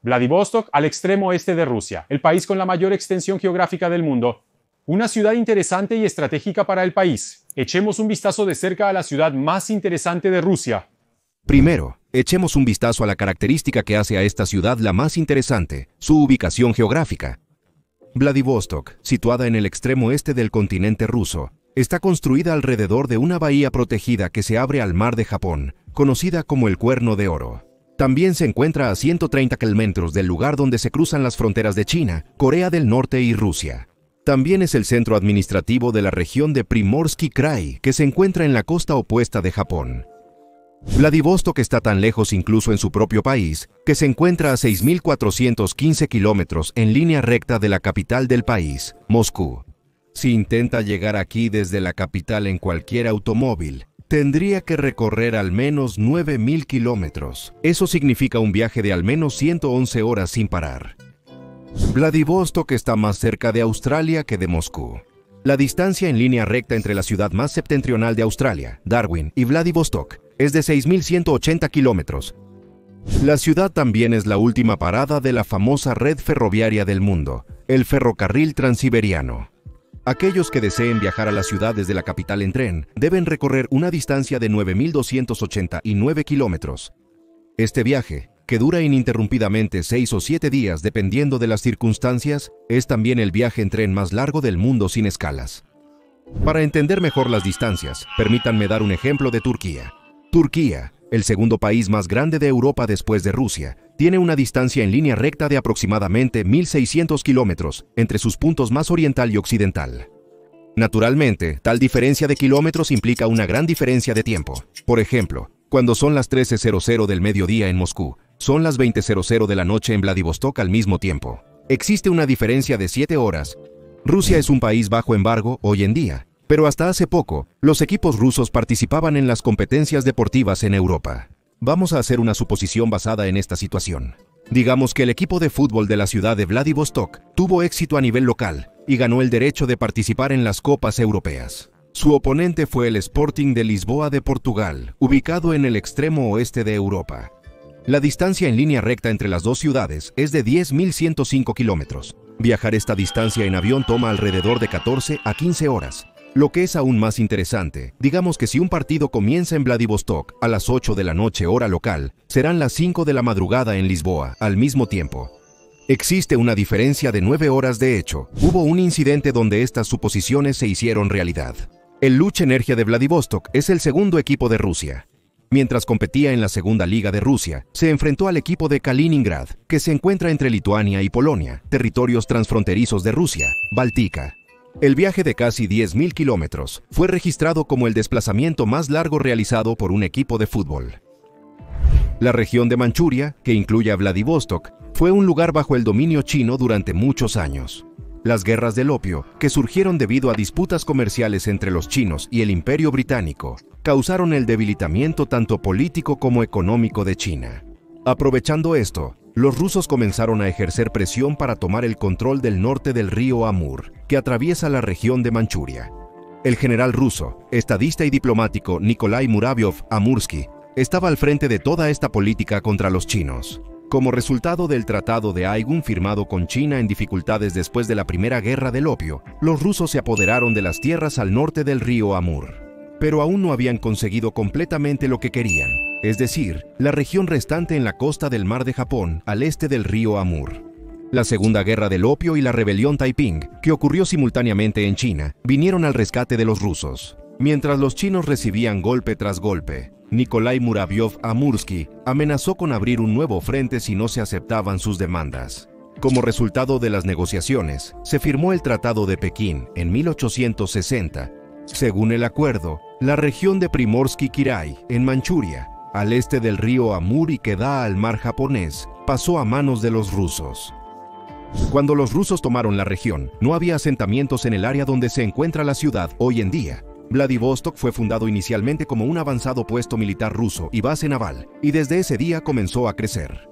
Vladivostok, al extremo oeste de Rusia, el país con la mayor extensión geográfica del mundo. Una ciudad interesante y estratégica para el país. Echemos un vistazo de cerca a la ciudad más interesante de Rusia. Primero, echemos un vistazo a la característica que hace a esta ciudad la más interesante, su ubicación geográfica. Vladivostok, situada en el extremo este del continente ruso, está construida alrededor de una bahía protegida que se abre al mar de Japón, conocida como el Cuerno de Oro. También se encuentra a 130 kilómetros del lugar donde se cruzan las fronteras de China, Corea del Norte y Rusia. También es el centro administrativo de la región de Primorsky Krai, que se encuentra en la costa opuesta de Japón. Vladivostok está tan lejos incluso en su propio país, que se encuentra a 6.415 kilómetros en línea recta de la capital del país, Moscú. Si intenta llegar aquí desde la capital en cualquier automóvil, tendría que recorrer al menos 9.000 kilómetros. Eso significa un viaje de al menos 111 horas sin parar. Vladivostok está más cerca de Australia que de Moscú. La distancia en línea recta entre la ciudad más septentrional de Australia, Darwin, y Vladivostok es de 6.180 kilómetros. La ciudad también es la última parada de la famosa red ferroviaria del mundo, el ferrocarril transiberiano. Aquellos que deseen viajar a la ciudad desde la capital en tren deben recorrer una distancia de 9.289 kilómetros. Este viaje, que dura ininterrumpidamente 6 o 7 días dependiendo de las circunstancias, es también el viaje en tren más largo del mundo sin escalas. Para entender mejor las distancias, permítanme dar un ejemplo de Turquía. Turquía, el segundo país más grande de Europa después de Rusia, tiene una distancia en línea recta de aproximadamente 1.600 kilómetros entre sus puntos más oriental y occidental. Naturalmente, tal diferencia de kilómetros implica una gran diferencia de tiempo. Por ejemplo, cuando son las 13:00 del mediodía en Moscú, son las 20:00 de la noche en Vladivostok al mismo tiempo. Existe una diferencia de 7 horas. Rusia es un país bajo embargo hoy en día, pero hasta hace poco, los equipos rusos participaban en las competencias deportivas en Europa. Vamos a hacer una suposición basada en esta situación. Digamos que el equipo de fútbol de la ciudad de Vladivostok tuvo éxito a nivel local y ganó el derecho de participar en las copas europeas. Su oponente fue el Sporting de Lisboa de Portugal, ubicado en el extremo oeste de Europa. La distancia en línea recta entre las dos ciudades es de 10.105 kilómetros. Viajar esta distancia en avión toma alrededor de 14 a 15 horas. Lo que es aún más interesante, digamos que si un partido comienza en Vladivostok a las 8 de la noche hora local, serán las 5 de la madrugada en Lisboa al mismo tiempo. Existe una diferencia de 9 horas de hecho. Hubo un incidente donde estas suposiciones se hicieron realidad. El Luch Energia de Vladivostok es el segundo equipo de Rusia. Mientras competía en la segunda liga de Rusia, se enfrentó al equipo de Kaliningrad, que se encuentra entre Lituania y Polonia, territorios transfronterizos de Rusia, Báltica. El viaje de casi 10.000 kilómetros fue registrado como el desplazamiento más largo realizado por un equipo de fútbol. La región de Manchuria, que incluye a Vladivostok, fue un lugar bajo el dominio chino durante muchos años. Las guerras del opio, que surgieron debido a disputas comerciales entre los chinos y el Imperio Británico, causaron el debilitamiento tanto político como económico de China. Aprovechando esto, los rusos comenzaron a ejercer presión para tomar el control del norte del río Amur, que atraviesa la región de Manchuria. El general ruso, estadista y diplomático Nikolai Muravyov-Amursky, estaba al frente de toda esta política contra los chinos. Como resultado del Tratado de Aigun firmado con China en dificultades después de la Primera Guerra del Opio, los rusos se apoderaron de las tierras al norte del río Amur. Pero aún no habían conseguido completamente lo que querían, es decir, la región restante en la costa del mar de Japón, al este del río Amur. La Segunda Guerra del Opio y la Rebelión Taiping, que ocurrió simultáneamente en China, vinieron al rescate de los rusos. Mientras los chinos recibían golpe tras golpe, Nikolai Muravyov-Amursky amenazó con abrir un nuevo frente si no se aceptaban sus demandas. Como resultado de las negociaciones, se firmó el Tratado de Pekín en 1860. Según el acuerdo, la región de Primorsky Krai, en Manchuria, al este del río Amur y que da al mar japonés, pasó a manos de los rusos. Cuando los rusos tomaron la región, no había asentamientos en el área donde se encuentra la ciudad hoy en día. Vladivostok fue fundado inicialmente como un avanzado puesto militar ruso y base naval, y desde ese día comenzó a crecer.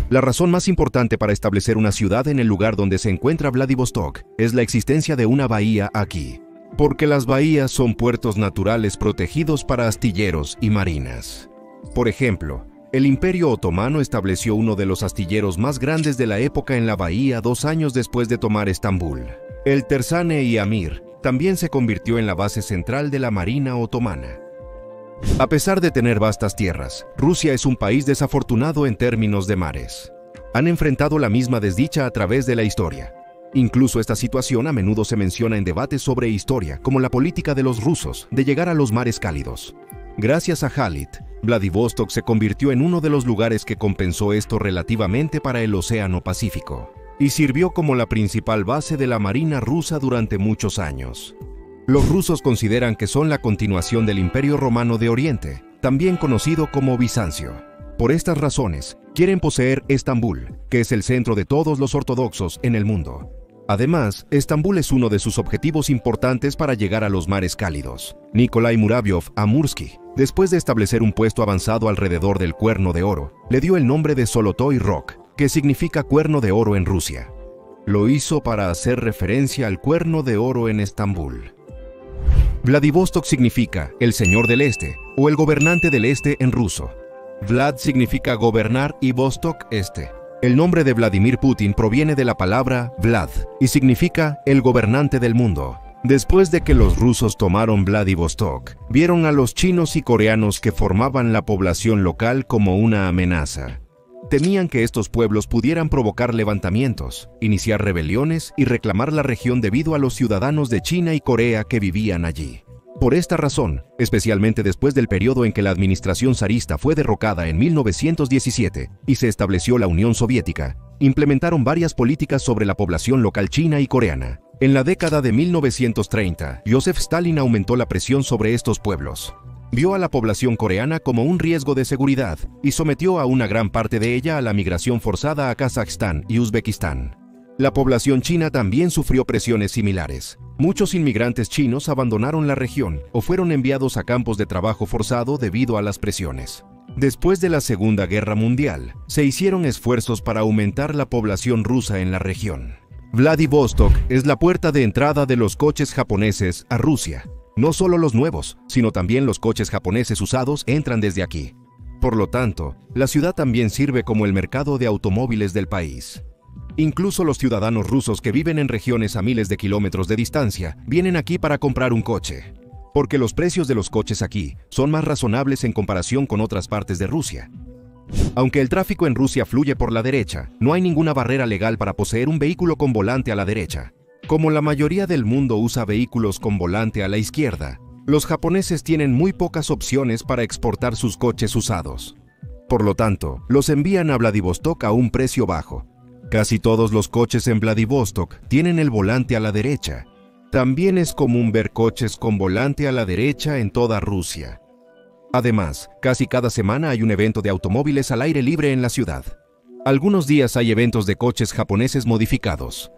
La razón más importante para establecer una ciudad en el lugar donde se encuentra Vladivostok es la existencia de una bahía aquí, porque las bahías son puertos naturales protegidos para astilleros y marinas. Por ejemplo, El Imperio Otomano estableció uno de los astilleros más grandes de la época en la bahía 2 años después de tomar Estambul. El Tersane-i Amir también se convirtió en la base central de la Marina otomana. A pesar de tener vastas tierras, Rusia es un país desafortunado en términos de mares. Han enfrentado la misma desdicha a través de la historia. Incluso esta situación a menudo se menciona en debates sobre historia, como la política de los rusos de llegar a los mares cálidos. Gracias a Khalid, Vladivostok se convirtió en uno de los lugares que compensó esto relativamente para el Océano Pacífico, y sirvió como la principal base de la Marina rusa durante muchos años. Los rusos consideran que son la continuación del Imperio Romano de Oriente, también conocido como Bizancio. Por estas razones, quieren poseer Estambul, que es el centro de todos los ortodoxos en el mundo. Además, Estambul es uno de sus objetivos importantes para llegar a los mares cálidos. Nikolai Muravyov-Amursky, después de establecer un puesto avanzado alrededor del Cuerno de Oro, le dio el nombre de Zolotoy Rog, que significa Cuerno de Oro en Rusia. Lo hizo para hacer referencia al Cuerno de Oro en Estambul. Vladivostok significa el Señor del Este o el Gobernante del Este en ruso. Vlad significa gobernar y Vostok, este. El nombre de Vladimir Putin proviene de la palabra Vlad y significa el gobernante del mundo. Después de que los rusos tomaron Vladivostok, vieron a los chinos y coreanos que formaban la población local como una amenaza. Temían que estos pueblos pudieran provocar levantamientos, iniciar rebeliones y reclamar la región debido a los ciudadanos de China y Corea que vivían allí. Por esta razón, especialmente después del periodo en que la administración zarista fue derrocada en 1917 y se estableció la Unión Soviética, implementaron varias políticas sobre la población local china y coreana. En la década de 1930, Joseph Stalin aumentó la presión sobre estos pueblos. Vio a la población coreana como un riesgo de seguridad y sometió a una gran parte de ella a la migración forzada a Kazajstán y Uzbekistán. La población china también sufrió presiones similares. Muchos inmigrantes chinos abandonaron la región o fueron enviados a campos de trabajo forzado debido a las presiones. Después de la Segunda Guerra Mundial, se hicieron esfuerzos para aumentar la población rusa en la región. Vladivostok es la puerta de entrada de los coches japoneses a Rusia. No solo los nuevos, sino también los coches japoneses usados entran desde aquí. Por lo tanto, la ciudad también sirve como el mercado de automóviles del país. Incluso los ciudadanos rusos que viven en regiones a miles de kilómetros de distancia vienen aquí para comprar un coche, porque los precios de los coches aquí son más razonables en comparación con otras partes de Rusia. Aunque el tráfico en Rusia fluye por la derecha, no hay ninguna barrera legal para poseer un vehículo con volante a la derecha. Como la mayoría del mundo usa vehículos con volante a la izquierda, los japoneses tienen muy pocas opciones para exportar sus coches usados. Por lo tanto, los envían a Vladivostok a un precio bajo. Casi todos los coches en Vladivostok tienen el volante a la derecha. También es común ver coches con volante a la derecha en toda Rusia. Además, casi cada semana hay un evento de automóviles al aire libre en la ciudad. Algunos días hay eventos de coches japoneses modificados.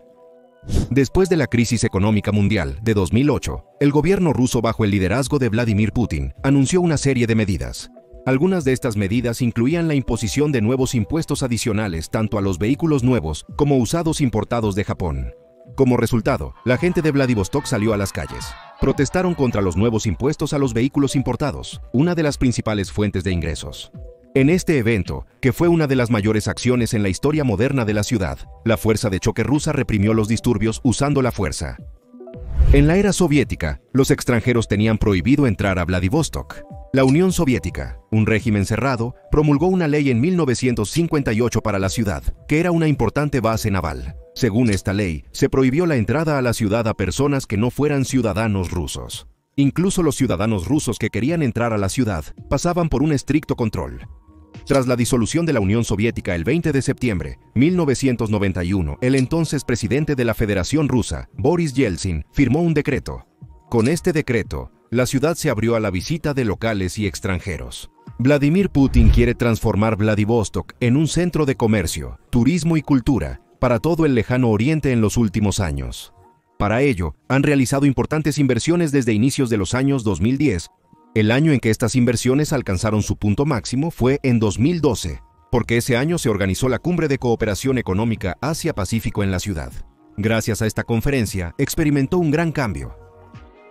Después de la crisis económica mundial de 2008, el gobierno ruso bajo el liderazgo de Vladimir Putin anunció una serie de medidas. Algunas de estas medidas incluían la imposición de nuevos impuestos adicionales tanto a los vehículos nuevos como usados importados de Japón. Como resultado, la gente de Vladivostok salió a las calles. Protestaron contra los nuevos impuestos a los vehículos importados, una de las principales fuentes de ingresos. En este evento, que fue una de las mayores acciones en la historia moderna de la ciudad, la fuerza de choque rusa reprimió los disturbios usando la fuerza. En la era soviética, los extranjeros tenían prohibido entrar a Vladivostok. La Unión Soviética, un régimen cerrado, promulgó una ley en 1958 para la ciudad, que era una importante base naval. Según esta ley, se prohibió la entrada a la ciudad a personas que no fueran ciudadanos rusos. Incluso los ciudadanos rusos que querían entrar a la ciudad pasaban por un estricto control. Tras la disolución de la Unión Soviética el 20 de septiembre de 1991, el entonces presidente de la Federación Rusa, Boris Yeltsin, firmó un decreto. Con este decreto, la ciudad se abrió a la visita de locales y extranjeros. Vladimir Putin quiere transformar Vladivostok en un centro de comercio, turismo y cultura para todo el lejano oriente en los últimos años. Para ello, han realizado importantes inversiones desde inicios de los años 2010. El año en que estas inversiones alcanzaron su punto máximo fue en 2012, porque ese año se organizó la Cumbre de Cooperación Económica Asia-Pacífico en la ciudad. Gracias a esta conferencia, experimentó un gran cambio.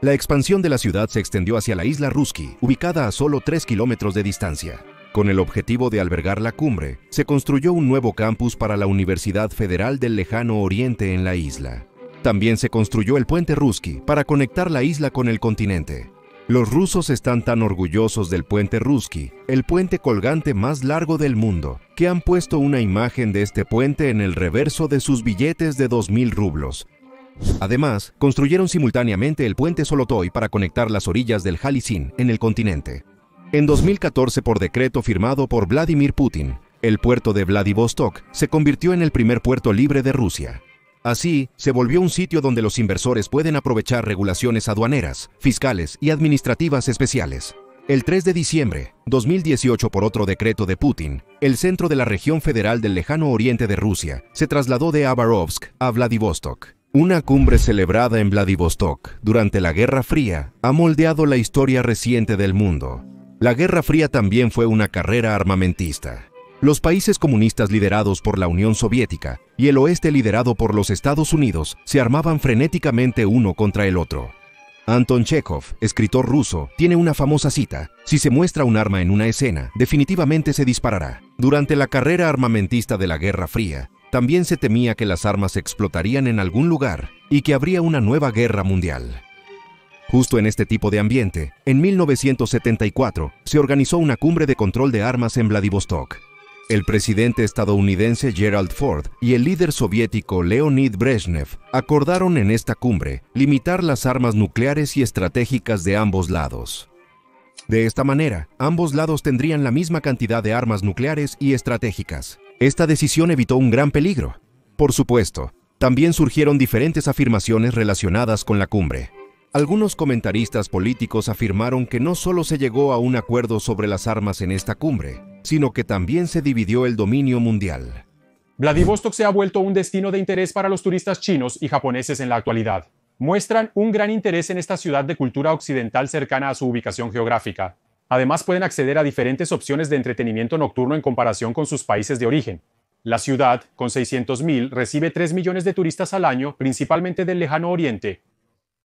La expansión de la ciudad se extendió hacia la isla Ruski, ubicada a solo 3 kilómetros de distancia. Con el objetivo de albergar la cumbre, se construyó un nuevo campus para la Universidad Federal del Lejano Oriente en la isla. También se construyó el puente Ruski para conectar la isla con el continente. Los rusos están tan orgullosos del puente Ruski, el puente colgante más largo del mundo, que han puesto una imagen de este puente en el reverso de sus billetes de 2.000 rublos. Además, construyeron simultáneamente el puente Solotoy para conectar las orillas del Jalisín en el continente. En 2014, por decreto firmado por Vladimir Putin, el puerto de Vladivostok se convirtió en el primer puerto libre de Rusia. Así, se volvió un sitio donde los inversores pueden aprovechar regulaciones aduaneras, fiscales y administrativas especiales. El 3 de diciembre de 2018, por otro decreto de Putin, el centro de la región federal del Lejano Oriente de Rusia se trasladó de Khabarovsk a Vladivostok. Una cumbre celebrada en Vladivostok durante la Guerra Fría ha moldeado la historia reciente del mundo. La Guerra Fría también fue una carrera armamentista. Los países comunistas liderados por la Unión Soviética y el oeste liderado por los Estados Unidos se armaban frenéticamente uno contra el otro. Anton Chekhov, escritor ruso, tiene una famosa cita: si se muestra un arma en una escena, definitivamente se disparará. Durante la carrera armamentista de la Guerra Fría, también se temía que las armas explotarían en algún lugar y que habría una nueva guerra mundial. Justo en este tipo de ambiente, en 1974, se organizó una cumbre de control de armas en Vladivostok. El presidente estadounidense Gerald Ford y el líder soviético Leonid Brezhnev acordaron en esta cumbre limitar las armas nucleares y estratégicas de ambos lados. De esta manera, ambos lados tendrían la misma cantidad de armas nucleares y estratégicas. Esta decisión evitó un gran peligro. Por supuesto, también surgieron diferentes afirmaciones relacionadas con la cumbre. Algunos comentaristas políticos afirmaron que no solo se llegó a un acuerdo sobre las armas en esta cumbre, sino que también se dividió el dominio mundial. Vladivostok se ha vuelto un destino de interés para los turistas chinos y japoneses en la actualidad. Muestran un gran interés en esta ciudad de cultura occidental cercana a su ubicación geográfica. Además, pueden acceder a diferentes opciones de entretenimiento nocturno en comparación con sus países de origen. La ciudad, con 600.000, recibe 3 millones de turistas al año, principalmente del Lejano Oriente,